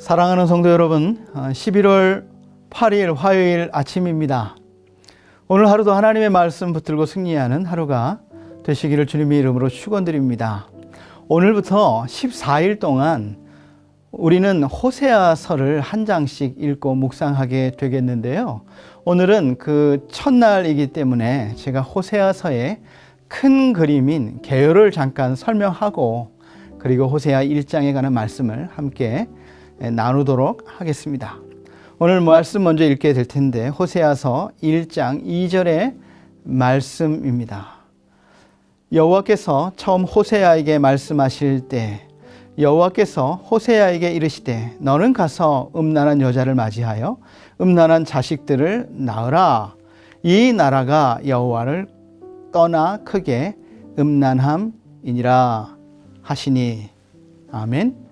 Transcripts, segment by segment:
사랑하는 성도 여러분, 11월 8일 화요일 아침입니다. 오늘 하루도 하나님의 말씀 붙들고 승리하는 하루가 되시기를 주님의 이름으로 축원드립니다. 오늘부터 14일 동안 우리는 호세아서를 한 장씩 읽고 묵상하게 되겠는데요. 오늘은 그 첫날이기 때문에 제가 호세아서의 큰 그림인 개요를 잠깐 설명하고 그리고 호세아 1장에 관한 말씀을 함께 나누도록 하겠습니다. 오늘 말씀 먼저 읽게 될 텐데 호세아서 1장 2절의 말씀입니다. 여호와께서 처음 호세아에게 말씀하실 때 여호와께서 호세아에게 이르시되 너는 가서 음란한 여자를 맞이하여 음란한 자식들을 낳으라. 이 나라가 여호와를 떠나 크게 음란함이니라 하시니. 아멘.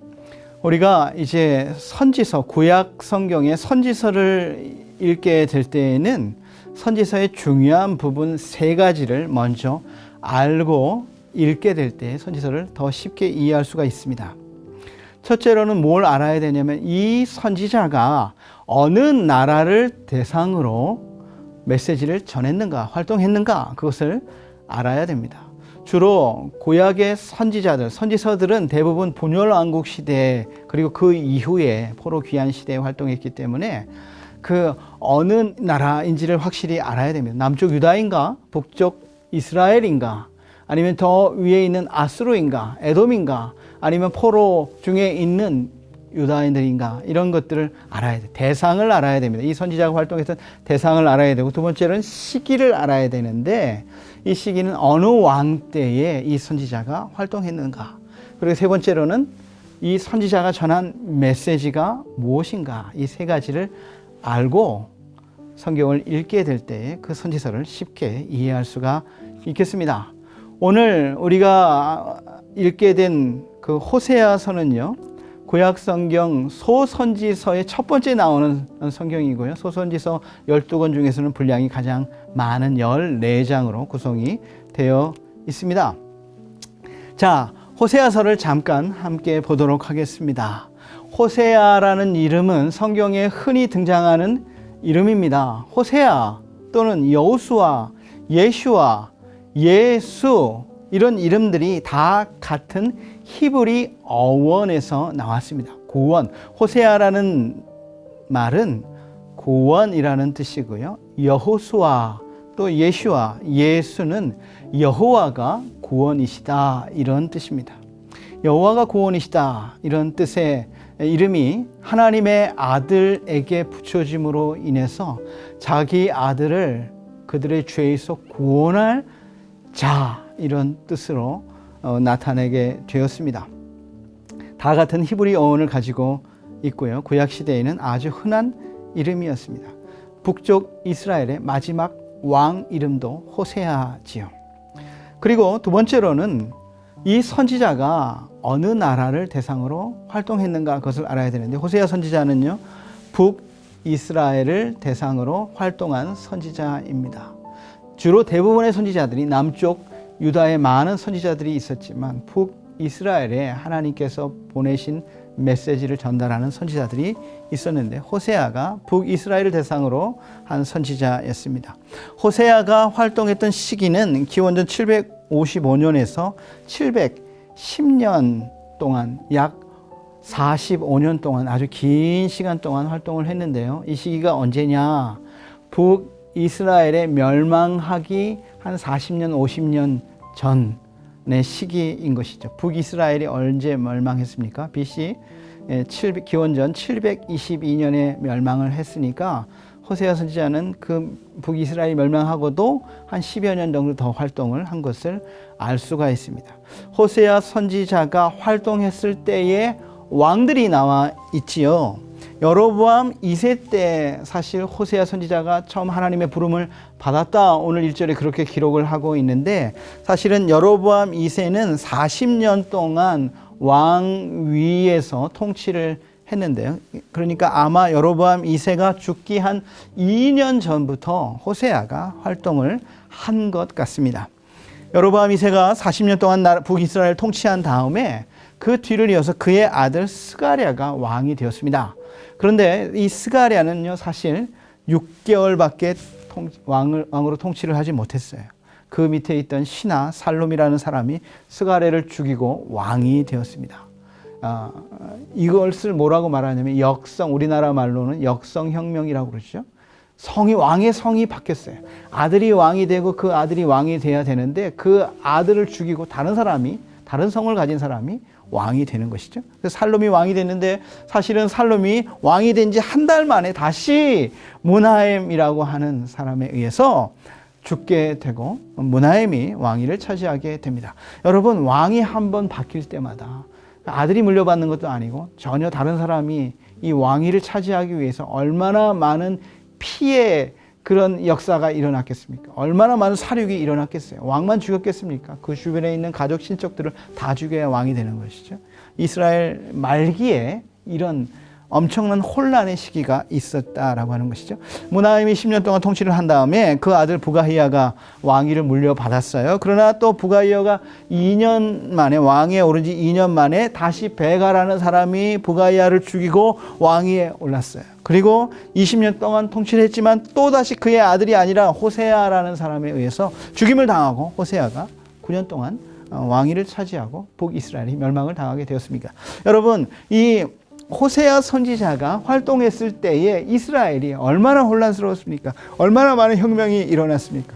우리가 이제 선지서, 구약 성경의 선지서를 읽게 될 때에는 선지서의 중요한 부분 세 가지를 먼저 알고 읽게 될 때 선지서를 더 쉽게 이해할 수가 있습니다. 첫째로는 뭘 알아야 되냐면 이 선지자가 어느 나라를 대상으로 메시지를 전했는가, 활동했는가, 그것을 알아야 됩니다. 주로 구약의 선지자들, 선지서들은 대부분 분열왕국 시대 그리고 그 이후에 포로 귀환 시대에 활동했기 때문에 그 어느 나라인지를 확실히 알아야 됩니다. 남쪽 유다인가, 북쪽 이스라엘인가, 아니면 더 위에 있는 아수르인가, 에돔인가, 아니면 포로 중에 있는 유다인들인가, 이런 것들을 알아야 돼요. 대상을 알아야 됩니다. 이 선지자가 활동했던 대상을 알아야 되고, 두 번째는 시기를 알아야 되는데 이 시기는 어느 왕 때에 이 선지자가 활동했는가, 그리고 세 번째로는 이 선지자가 전한 메시지가 무엇인가, 이 세 가지를 알고 성경을 읽게 될 때 그 선지서를 쉽게 이해할 수가 있겠습니다. 오늘 우리가 읽게 된 그 호세아서는요, 구약 성경 소선지서의 첫 번째 나오는 성경이고요. 소선지서 12권 중에서는 분량이 가장 많은 14장으로 구성이 되어 있습니다. 자, 호세아서를 잠깐 함께 보도록 하겠습니다. 호세아라는 이름은 성경에 흔히 등장하는 이름입니다. 호세아 또는 여호수아, 예슈아, 예수, 이런 이름들이 다 같은 히브리 어원에서 나왔습니다. 구원, 호세아라는 말은 구원이라는 뜻이고요. 여호수아, 또 예슈아, 예수는 여호와가 구원이시다, 이런 뜻입니다. 여호와가 구원이시다, 이런 뜻의 이름이 하나님의 아들에게 붙여짐으로 인해서 자기 아들을 그들의 죄에서 구원할 자, 이런 뜻으로 나타내게 되었습니다. 다 같은 히브리 어원을 가지고 있고요. 구약 시대에는 아주 흔한 이름이었습니다. 북쪽 이스라엘의 마지막 왕 이름도 호세아지요. 그리고 두 번째로는 이 선지자가 어느 나라를 대상으로 활동했는가, 그것을 알아야 되는데 호세아 선지자는요, 북이스라엘을 대상으로 활동한 선지자입니다. 주로 대부분의 선지자들이 남쪽 유다에 많은 선지자들이 있었지만 북이스라엘에 하나님께서 보내신 메시지를 전달하는 선지자들이 있었는데 호세아가 북이스라엘을 대상으로 한 선지자였습니다. 호세아가 활동했던 시기는 기원전 755년에서 710년 동안, 약 45년 동안 아주 긴 시간 동안 활동을 했는데요. 이 시기가 언제냐? 북이스라엘의 멸망하기 한 40년, 50년 전의 시기인 것이죠. 북이스라엘이 언제 멸망했습니까? BC 기원전 722년에 멸망을 했으니까 호세아 선지자는 그 북이스라엘이 멸망하고도 한 10여 년 정도 더 활동을 한 것을 알 수가 있습니다. 호세아 선지자가 활동했을 때의 왕들이 나와 있지요. 여로보암 2세 때 사실 호세아 선지자가 처음 하나님의 부름을 받았다, 오늘 1절에 그렇게 기록을 하고 있는데, 사실은 여로보암 2세는 40년 동안 왕위에서 통치를 했는데요. 그러니까 아마 여로보암 2세가 죽기 한 2년 전부터 호세아가 활동을 한 것 같습니다. 여로보암 2세가 40년 동안 북이스라엘을 통치한 다음에 그 뒤를 이어서 그의 아들 스가랴가 왕이 되었습니다. 그런데 이 스가랴는요, 사실 6개월밖에 왕으로 통치를 하지 못했어요. 그 밑에 있던 신하 살롬이라는 사람이 스가랴를 죽이고 왕이 되었습니다. 이것을 뭐라고 말하냐면 우리나라 말로는 역성혁명이라고 그러죠. 왕의 성이 바뀌었어요. 아들이 왕이 되고 그 아들이 왕이 돼야 되는데 그 아들을 죽이고 다른 성을 가진 사람이 왕이 되는 것이죠. 그래서 살롬이 왕이 됐는데 사실은 살롬이 왕이 된 지 한 달 만에 다시 므나헴이라고 하는 사람에 의해서 죽게 되고 므나헴이 왕위를 차지하게 됩니다. 여러분, 왕이 한번 바뀔 때마다 아들이 물려받는 것도 아니고 전혀 다른 사람이 이 왕위를 차지하기 위해서 얼마나 많은 피해 그런 역사가 일어났겠습니까? 얼마나 많은 살육이 일어났겠어요? 왕만 죽였겠습니까? 그 주변에 있는 가족 친척들을 다 죽여야 왕이 되는 것이죠. 이스라엘 말기에 이런 엄청난 혼란의 시기가 있었다라고 하는 것이죠. 므나헴이 10년 동안 통치를 한 다음에 그 아들 부가히야가 왕위를 물려받았어요. 그러나 또 부가히야가 2년 만에 왕위에 오른 지 2년 만에 다시 베가라는 사람이 부가히야를 죽이고 왕위에 올랐어요. 그리고 20년 동안 통치를 했지만 또다시 그의 아들이 아니라 호세아라는 사람에 의해서 죽임을 당하고 호세아가 9년 동안 왕위를 차지하고 북이스라엘이 멸망을 당하게 되었습니다. 여러분, 이 호세아 선지자가 활동했을 때에 이스라엘이 얼마나 혼란스러웠습니까? 얼마나 많은 혁명이 일어났습니까?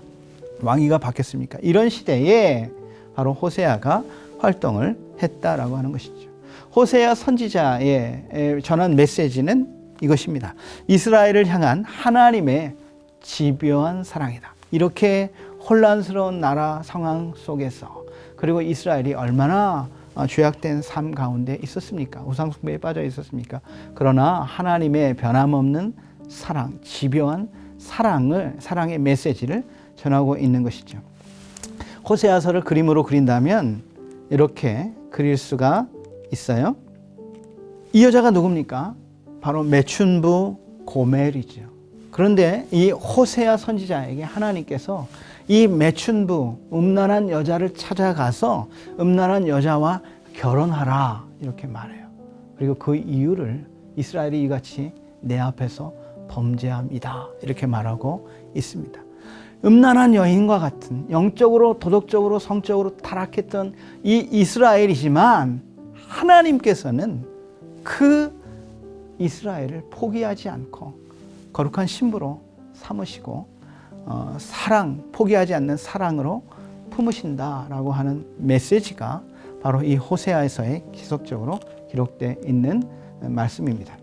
왕위가 바뀌었습니까? 이런 시대에 바로 호세아가 활동을 했다라고 하는 것이죠. 호세아 선지자의 전한 메시지는 이것입니다. 이스라엘을 향한 하나님의 집요한 사랑이다. 이렇게 혼란스러운 나라 상황 속에서, 그리고 이스라엘이 얼마나 죄악된 삶 가운데 있었습니까? 우상 숭배에 빠져 있었습니까? 그러나 하나님의 변함없는 사랑, 집요한 사랑의 메시지를 전하고 있는 것이죠. 호세아서를 그림으로 그린다면 이렇게 그릴 수가 있어요. 이 여자가 누굽니까? 바로 매춘부 고멜이죠. 그런데 이 호세아 선지자에게 하나님께서 이 매춘부, 음란한 여자를 찾아가서 음란한 여자와 결혼하라 이렇게 말해요. 그리고 그 이유를 이스라엘이 이같이 내 앞에서 범죄합니다 이렇게 말하고 있습니다. 음란한 여인과 같은 영적으로, 도덕적으로, 성적으로 타락했던 이 이스라엘이지만 하나님께서는 그 이스라엘을 포기하지 않고 거룩한 신부로 삼으시고 포기하지 않는 사랑으로 품으신다라고 하는 메시지가 바로 이 호세아서에 지속적으로 기록되어 있는 말씀입니다.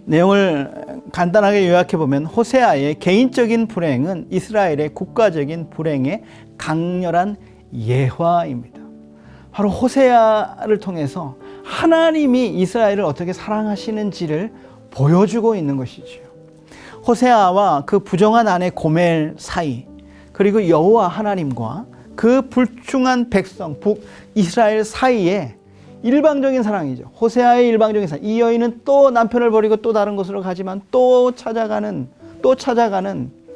내용을 간단하게 요약해 보면 호세아의 개인적인 불행은 이스라엘의 국가적인 불행의 강렬한 예화입니다. 바로 호세아를 통해서 하나님이 이스라엘을 어떻게 사랑하시는지를 보여주고 있는 것이죠. 호세아와 그 부정한 아내 고멜 사이, 그리고 여호와 하나님과 그 불충한 백성 북이스라엘 사이에 일방적인 사랑이죠. 호세아의 일방적인 사랑. 이 여인은 또 남편을 버리고 또 다른 곳으로 가지만 또 찾아가는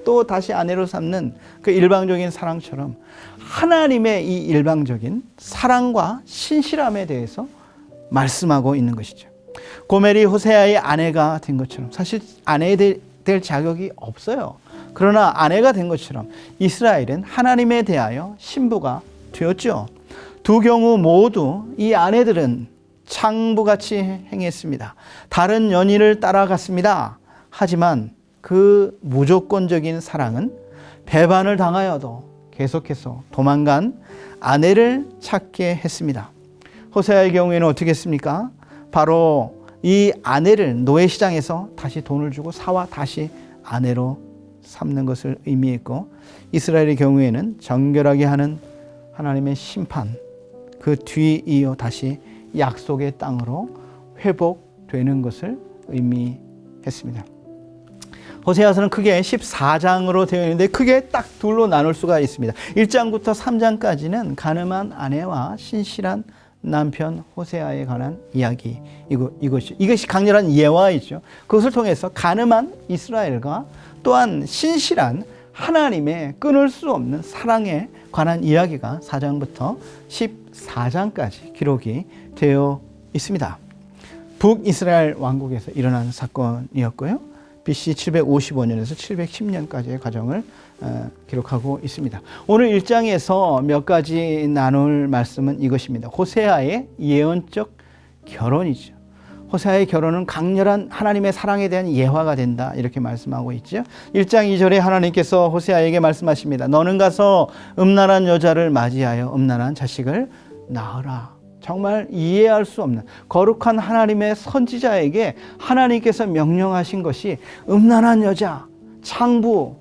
또 다시 아내로 삼는 그 일방적인 사랑처럼 하나님의 이 일방적인 사랑과 신실함에 대해서 말씀하고 있는 것이죠. 고멜이 호세아의 아내가 된 것처럼, 사실 아내에 될 자격이 없어요. 그러나 아내가 된 것처럼 이스라엘은 하나님에 대하여 신부가 되었죠. 두 경우 모두 이 아내들은 창부같이 행했습니다. 다른 연인을 따라갔습니다. 하지만 그 무조건적인 사랑은 배반을 당하여도 계속해서 도망간 아내를 찾게 했습니다. 호세아의 경우에는 어떻게 했습니까? 바로 이 아내를 노예시장에서 다시 돈을 주고 사와 다시 아내로 삼는 것을 의미했고, 이스라엘의 경우에는 정결하게 하는 하나님의 심판, 그 뒤이어 다시 약속의 땅으로 회복되는 것을 의미했습니다. 호세아서는 크게 14장으로 되어 있는데 크게 딱 둘로 나눌 수가 있습니다. 1장부터 3장까지는 가늠한 아내와 신실한 남편 호세아에 관한 이야기, 이것이 강렬한 예화이죠. 그것을 통해서 가늠한 이스라엘과 또한 신실한 하나님의 끊을 수 없는 사랑에 관한 이야기가 4장부터 14장까지 기록이 되어 있습니다. 북이스라엘 왕국에서 일어난 사건이었고요. BC 755년에서 710년까지의 과정을 기록하고 있습니다. 오늘 1장에서 몇 가지 나눌 말씀은 이것입니다. 호세아의 예언적 결혼이죠. 호세아의 결혼은 강렬한 하나님의 사랑에 대한 예화가 된다, 이렇게 말씀하고 있죠. 1장 2절에 하나님께서 호세아에게 말씀하십니다. 너는 가서 음란한 여자를 맞이하여 음란한 자식을 낳으라. 정말 이해할 수 없는 거룩한 하나님의 선지자에게 하나님께서 명령하신 것이 음란한 여자, 창부,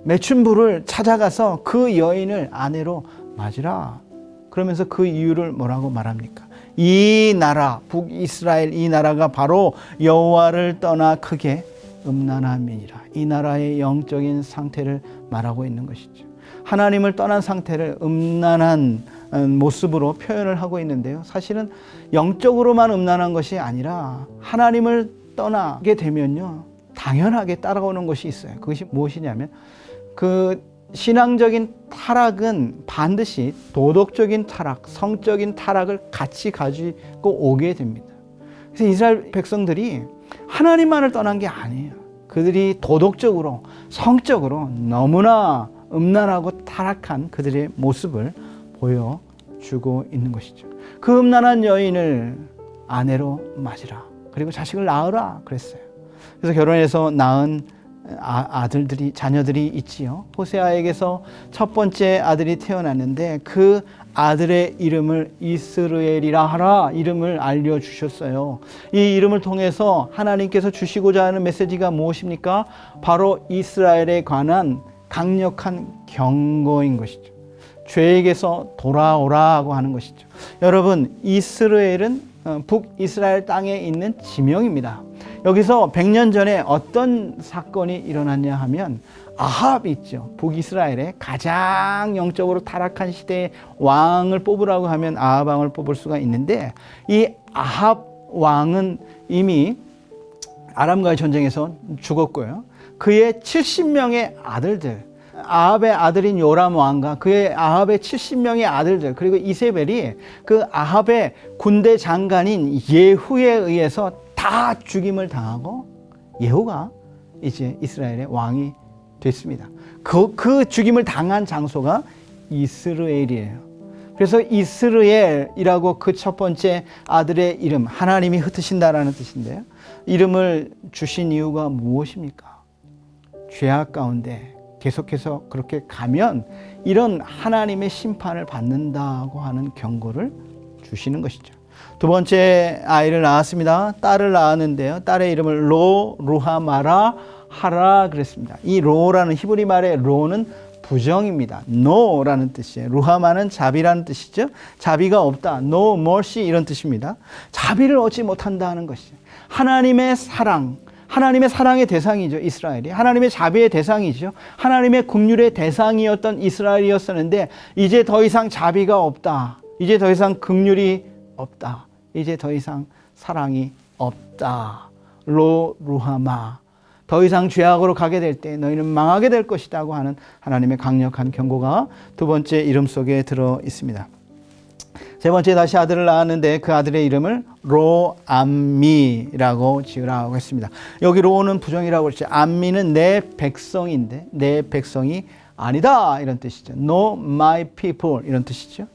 매춘부를 찾아가서 그 여인을 아내로 맞으라. 그러면서 그 이유를 뭐라고 말합니까? 이 나라, 북이스라엘 이 나라가 바로 여호와를 떠나 크게 음란함이니라. 이 나라의 영적인 상태를 말하고 있는 것이죠. 하나님을 떠난 상태를 음란한 모습으로 표현을 하고 있는데요. 사실은 영적으로만 음란한 것이 아니라 하나님을 떠나게 되면요, 당연하게 따라오는 것이 있어요. 그것이 무엇이냐면 그 신앙적인 타락은 반드시 도덕적인 타락, 성적인 타락을 같이 가지고 오게 됩니다. 그래서 이스라엘 백성들이 하나님만을 떠난 게 아니에요. 그들이 도덕적으로, 성적으로 너무나 음란하고 타락한 그들의 모습을 보여주고 있는 것이죠. 그 음란한 여인을 아내로 맞으라. 그리고 자식을 낳으라 그랬어요. 그래서 결혼해서 낳은 아들들이, 자녀들이 있지요. 호세아에게서 첫 번째 아들이 태어났는데 그 아들의 이름을 이스르엘이라 하라, 이름을 알려주셨어요. 이 이름을 통해서 하나님께서 주시고자 하는 메시지가 무엇입니까? 바로 이스라엘에 관한 강력한 경고인 것이죠. 죄에게서 돌아오라고 하는 것이죠. 여러분, 이스라엘은 북이스라엘 땅에 있는 지명입니다. 여기서 100년 전에 어떤 사건이 일어났냐 하면 아합이 있죠. 북이스라엘의 가장 영적으로 타락한 시대의 왕을 뽑으라고 하면 아합 왕을 뽑을 수가 있는데, 이 아합 왕은 이미 아람과의 전쟁에서 죽었고요. 그의 70명의 아들들, 아합의 아들인 요람 왕과 그의 아합의 70명의 아들들, 그리고 이세벨이 그 아합의 군대 장관인 예후에 의해서 다 죽임을 당하고 예후가 이제 이스라엘의 왕이 됐습니다. 그 죽임을 당한 장소가 이스라엘이에요. 그래서 이스라엘이라고 그 첫 번째 아들의 이름, 하나님이 흩으신다라는 뜻인데요. 이름을 주신 이유가 무엇입니까? 죄악 가운데 계속해서 그렇게 가면 이런 하나님의 심판을 받는다고 하는 경고를 주시는 것이죠. 두 번째 아이를 낳았습니다. 딸을 낳았는데요. 딸의 이름을 루하마라 하라 그랬습니다. 이 로라는 히브리 말의 로는 부정입니다. no라는 뜻이에요. 루하마는 자비라는 뜻이죠. 자비가 없다, no mercy 이런 뜻입니다. 자비를 얻지 못한다는 것이죠. 하나님의 사랑, 하나님의 사랑의 대상이죠. 이스라엘이 하나님의 자비의 대상이죠. 하나님의 긍휼의 대상이었던 이스라엘이었었는데 이제 더 이상 자비가 없다, 이제 더 이상 긍휼이 없다, 이제 더 이상 사랑이 없다. 루하마, 더 이상 죄악으로 가게 될 때 너희는 망하게 될 것이라고 하는 하나님의 강력한 경고가 두 번째 이름 속에 들어 있습니다. 세 번째 다시 아들을 낳았는데 그 아들의 이름을 로암미라고 지으라고 했습니다. 여기 로는 부정이라고 했죠. 암미는 내 백성인데 내 백성이 아니다 이런 뜻이죠. No my people 이런 뜻이죠.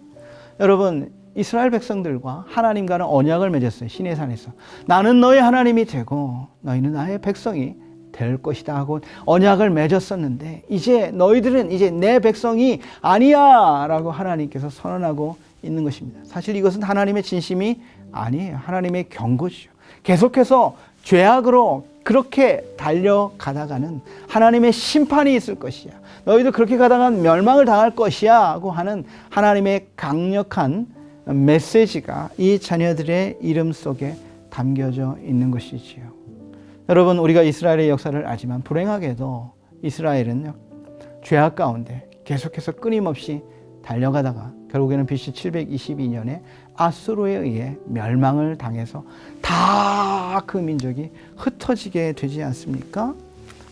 여러분, 이스라엘 백성들과 하나님과는 언약을 맺었어요. 시내산에서. 나는 너의 하나님이 되고 너희는 나의 백성이 될 것이다 하고 언약을 맺었었는데 이제 너희들은 이제 내 백성이 아니야 라고 하나님께서 선언하고 있는 것입니다. 사실 이것은 하나님의 진심이 아니에요. 하나님의 경고죠. 계속해서 죄악으로 그렇게 달려가다가는 하나님의 심판이 있을 것이야. 너희들 그렇게 가다가는 멸망을 당할 것이야 하고 하는 하나님의 강력한 메시지가 이 자녀들의 이름 속에 담겨져 있는 것이지요. 여러분, 우리가 이스라엘의 역사를 알지만 불행하게도 이스라엘은 죄악 가운데 계속해서 끊임없이 달려가다가 결국에는 BC 722년에 아수르에 의해 멸망을 당해서 다 그 민족이 흩어지게 되지 않습니까?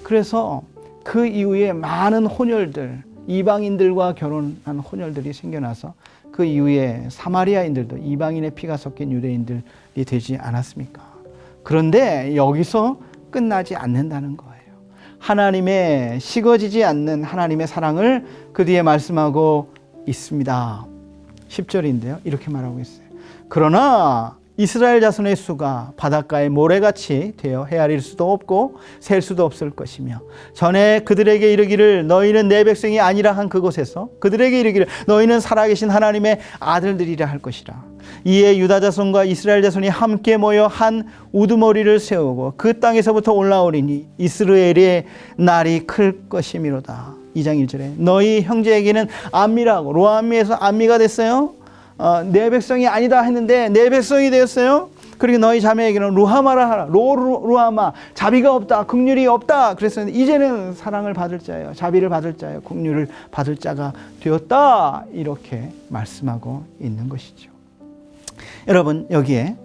그래서 그 이후에 많은 혼혈들, 이방인들과 결혼한 혼혈들이 생겨나서 그 이후에 사마리아인들도 이방인의 피가 섞인 유대인들이 되지 않았습니까? 그런데 여기서 끝나지 않는다는 거예요. 하나님의 식어지지 않는 하나님의 사랑을 그 뒤에 말씀하고 있습니다. 10절인데요. 이렇게 말하고 있어요. 그러나 이스라엘 자손의 수가 바닷가의 모래같이 되어 헤아릴 수도 없고 셀 수도 없을 것이며 전에 그들에게 이르기를 너희는 내 백성이 아니라 한 그곳에서 그들에게 이르기를 너희는 살아계신 하나님의 아들들이라 할 것이라. 이에 유다 자손과 이스라엘 자손이 함께 모여 한 우두머리를 세우고 그 땅에서부터 올라오리니 이스라엘의 날이 클 것이미로다. 2장 1절에 너희 형제에게는 암미라고 로암미에서 암미가 됐어요. 내 백성이 아니다 했는데 내 백성이 되었어요. 그리고 너희 자매에게는 루하마라 하라. 루하마 자비가 없다, 긍휼이 없다 그랬었는데 이제는 사랑을 받을 자예요, 자비를 받을 자예요, 긍휼을 받을 자가 되었다, 이렇게 말씀하고 있는 것이죠. 여러분, 여기에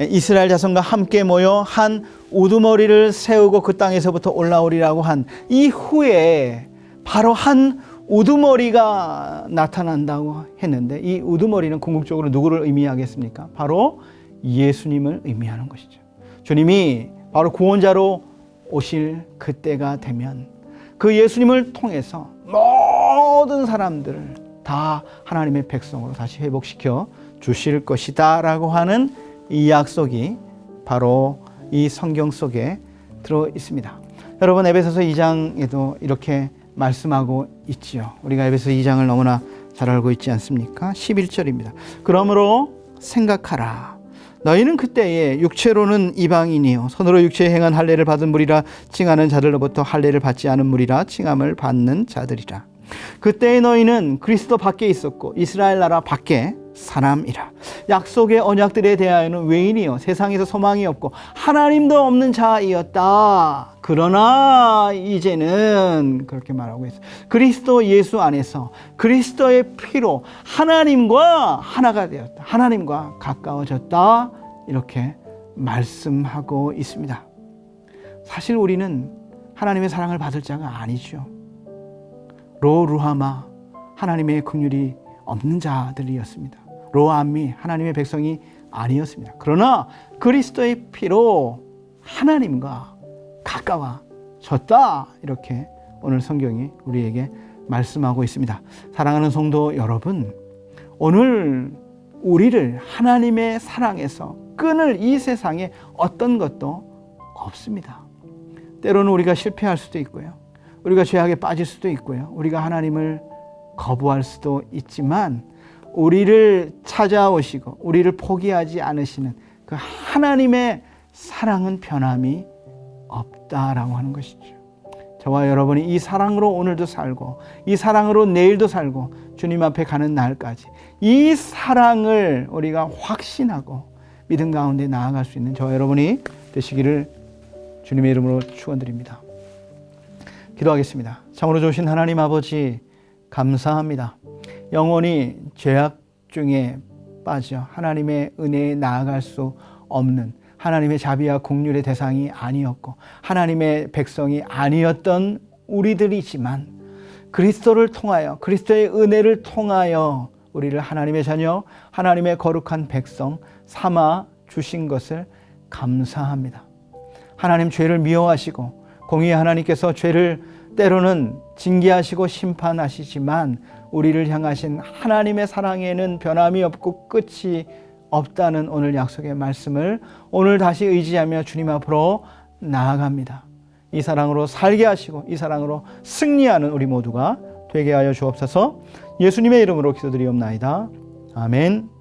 이스라엘 자손과 함께 모여 한 우두머리를 세우고 그 땅에서부터 올라오리라고 한 이후에 바로 한 우두머리가 나타난다고 했는데 이 우두머리는 궁극적으로 누구를 의미하겠습니까? 바로 예수님을 의미하는 것이죠. 주님이 바로 구원자로 오실 그때가 되면 그 예수님을 통해서 모든 사람들을 다 하나님의 백성으로 다시 회복시켜 주실 것이다 라고 하는 이 약속이 바로 이 성경 속에 들어 있습니다. 여러분, 에베소서 2장에도 이렇게 말씀하고 있지요. 우리가 에베소 2장을 너무나 잘 알고 있지 않습니까? 11절입니다. 그러므로 생각하라. 너희는 그때에 육체로는 이방인이요 손으로 육체에 행한 할례를 받은 무리라 칭하는 자들로부터 할례를 받지 않은 무리라 칭함을 받는 자들이라. 그때에 너희는 그리스도 밖에 있었고 이스라엘 나라 밖에 사람이라. 약속의 언약들에 대하여는 외인이요 세상에서 소망이 없고 하나님도 없는 자이었다. 그러나 이제는 그렇게 말하고 있어요. 그리스도 예수 안에서 그리스도의 피로 하나님과 하나가 되었다. 하나님과 가까워졌다. 이렇게 말씀하고 있습니다. 사실 우리는 하나님의 사랑을 받을 자가 아니죠. 로루하마 하나님의 긍휼이 없는 자들이었습니다. 로암미 하나님의 백성이 아니었습니다. 그러나 그리스도의 피로 하나님과 가까워졌다. 이렇게 오늘 성경이 우리에게 말씀하고 있습니다. 사랑하는 성도 여러분, 오늘 우리를 하나님의 사랑에서 끊을 이 세상에 어떤 것도 없습니다. 때로는 우리가 실패할 수도 있고요. 우리가 죄악에 빠질 수도 있고요. 우리가 하나님을 거부할 수도 있지만 우리를 찾아오시고 우리를 포기하지 않으시는 그 하나님의 사랑은 변함이 없다라고 하는 것이죠. 저와 여러분이 이 사랑으로 오늘도 살고 이 사랑으로 내일도 살고 주님 앞에 가는 날까지 이 사랑을 우리가 확신하고 믿음 가운데 나아갈 수 있는 저와 여러분이 되시기를 주님의 이름으로 축원드립니다. 기도하겠습니다. 참으로 좋으신 하나님 아버지, 감사합니다. 영원히 죄악 중에 빠져 하나님의 은혜에 나아갈 수 없는 하나님의 자비와 긍휼의 대상이 아니었고 하나님의 백성이 아니었던 우리들이지만 그리스도를 통하여 그리스도의 은혜를 통하여 우리를 하나님의 자녀, 하나님의 거룩한 백성 삼아 주신 것을 감사합니다. 하나님, 죄를 미워하시고 공의의 하나님께서 죄를 때로는 징계하시고 심판하시지만 우리를 향하신 하나님의 사랑에는 변함이 없고 끝이 없다는 오늘 약속의 말씀을 오늘 다시 의지하며 주님 앞으로 나아갑니다. 이 사랑으로 살게 하시고 이 사랑으로 승리하는 우리 모두가 되게 하여 주옵소서. 예수님의 이름으로 기도드리옵나이다. 아멘.